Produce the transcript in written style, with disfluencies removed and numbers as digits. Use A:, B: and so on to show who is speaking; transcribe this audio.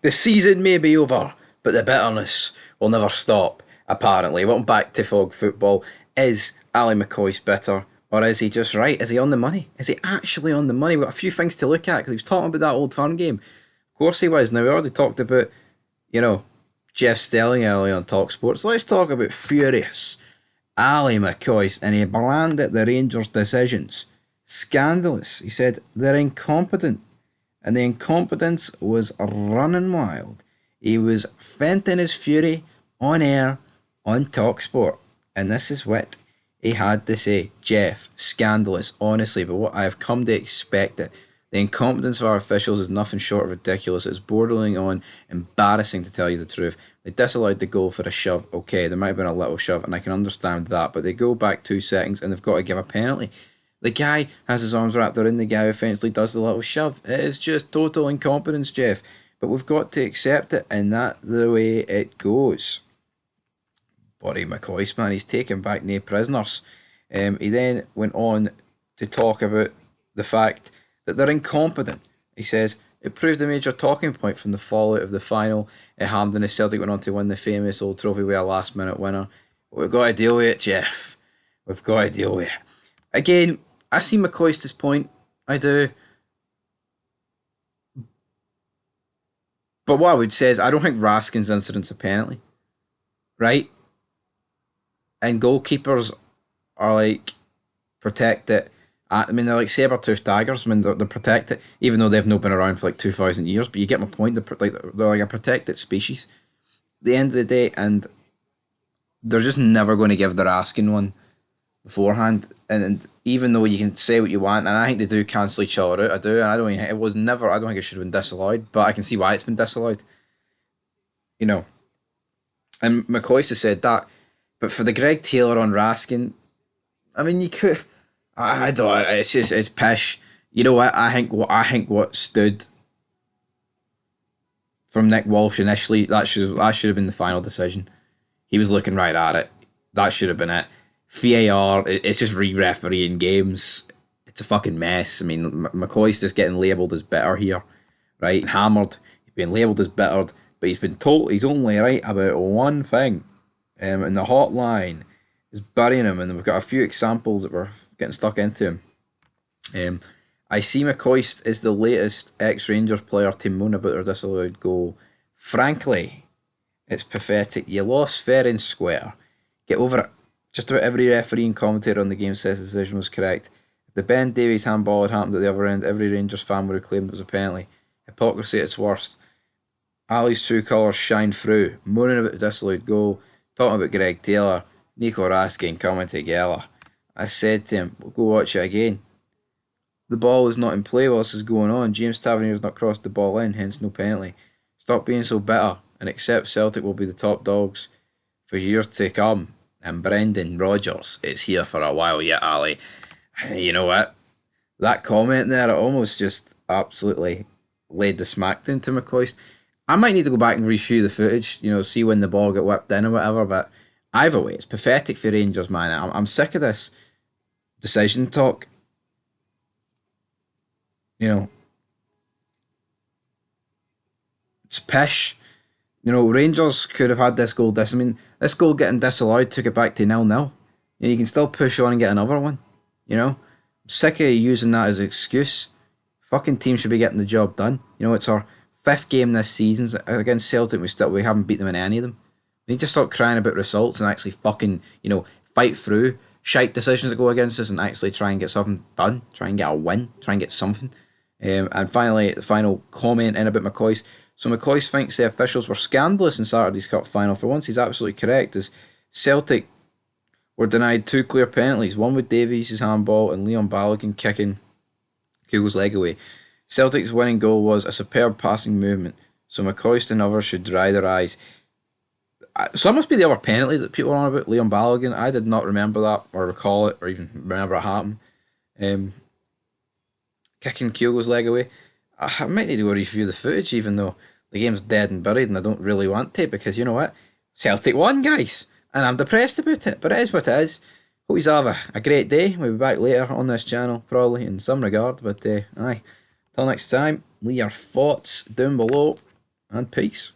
A: The season may be over, but the bitterness will never stop, apparently. Welcome back to Fog Football. Is Ali Mccoist bitter? Or is he just right? Is he on the money? Is he actually on the money? We've got a few things to look at because he was talking about that Old Firm game. Of course he was. Now, we already talked about, you know, Jeff Stelling earlier on Talk Sports. Let's talk about furious Ali McCoist, and he branded the Rangers' decisions scandalous. He said they're incompetent, and the incompetence was running wild. He was venting his fury on air on Talksport, and this is what he had to say. Jeff, scandalous, honestly, but what I have come to expect it. The incompetence of our officials is nothing short of ridiculous. It's bordering on embarrassing, to tell you the truth. They disallowed the goal for a shove. Okay, there might have been a little shove, and I can understand that, but they go back 2 seconds and they've got to give a penalty. The guy has his arms wrapped around the guy who eventually does the little shove. It is just total incompetence, Jeff. But we've got to accept it, and that's the way it goes. Buddy McCoist, man, he's taken back no prisoners. He then went on to talk about the fact that they're incompetent. He says, it proved a major talking point from the fallout of the final at Hampden as Celtic went on to win the famous old trophy with a last minute winner. But we've got to deal with it, Jeff. We've got to deal with it. Again, I see McCoist's point. I do. But what I would say is I don't think Raskin's incident's a penalty. Right? And goalkeepers are like protected. I mean, they're like saber-toothed tigers. I mean, they're protected, even though they've not been around for like 2,000 years. But you get my point. They're like a protected species. At the end of the day, and they're just never going to give their asking one beforehand. And even though you can say what you want, and I think they do cancel each other out, I do, and I don't. It was never. I don't think it should have been disallowed, but I can see why it's been disallowed. You know, and McCoist has said that. But for the Greg Taylor on Raskin, I mean, you could. I don't. It's pish. You know what? I think what stood from Nick Walsh initially, that should have been the final decision. He was looking right at it. That should have been it. VAR, it's just re-refereeing games. It's a fucking mess. I mean, McCoy's just getting labelled as bitter here, right? Hammered. He's been labelled as bitter, but he's been told he's only right about one thing. And the hotline is burying him, and we've got a few examples that we're getting stuck into him. I see McCoist is the latest ex-Rangers player to moan about their disallowed goal. Frankly, it's pathetic. You lost fair and square. Get over it. Just about every referee and commentator on the game says the decision was correct. If the Ben Davies handball had happened at the other end, every Rangers fan would have claimed it was a penalty. Hypocrisy at its worst. Ali's true colours shine through. Moaning about the disallowed goal. Talking about Greg Taylor. Nico Raskin coming together. I said to him, we'll go watch it again. The ball is not in play while this is going on. James Tavernier's not crossed the ball in, hence no penalty. Stop being so bitter and accept Celtic will be the top dogs for years to come. And Brendan Rodgers is here for a while yet, Ali. You know what? That comment there, it almost just absolutely laid the smackdown to McCoist. I might need to go back and review the footage, see when the ball got whipped in or whatever, but either way, it's pathetic for Rangers, man. I'm sick of this decision talk. It's pish. Rangers could have had this goal this goal getting disallowed took it back to 0-0. You can still push on and get another one. I'm sick of using that as an excuse. Fucking team should be getting the job done. It's our 5th game this season against Celtic. We haven't beat them in any of them. We need to stop crying about results and actually fucking, fight through shite decisions that go against us and actually try and get something done. Try and get a win. Try and get something. And finally, the final comment in about McCoist. So McCoist thinks the officials were scandalous in Saturday's Cup final. For once, he's absolutely correct, as Celtic were denied 2 clear penalties, one with Davies' handball and Leon Balogun kicking Kugel's leg away. Celtic's winning goal was a superb passing movement, so McCoist and others should dry their eyes. So that must be the other penalty that people are on about, Leon Balogun. I did not remember that, or recall it, or even remember it happened. Kicking Kugel's leg away. I might need to go review the footage, even though the game's dead and buried and I don't really want to, because you know what? Celtic won, guys. And I'm depressed about it, but it is what it is. Hope you have a great day. We'll be back later on this channel, probably, in some regard. But, aye. Till next time, leave your thoughts down below. and peace.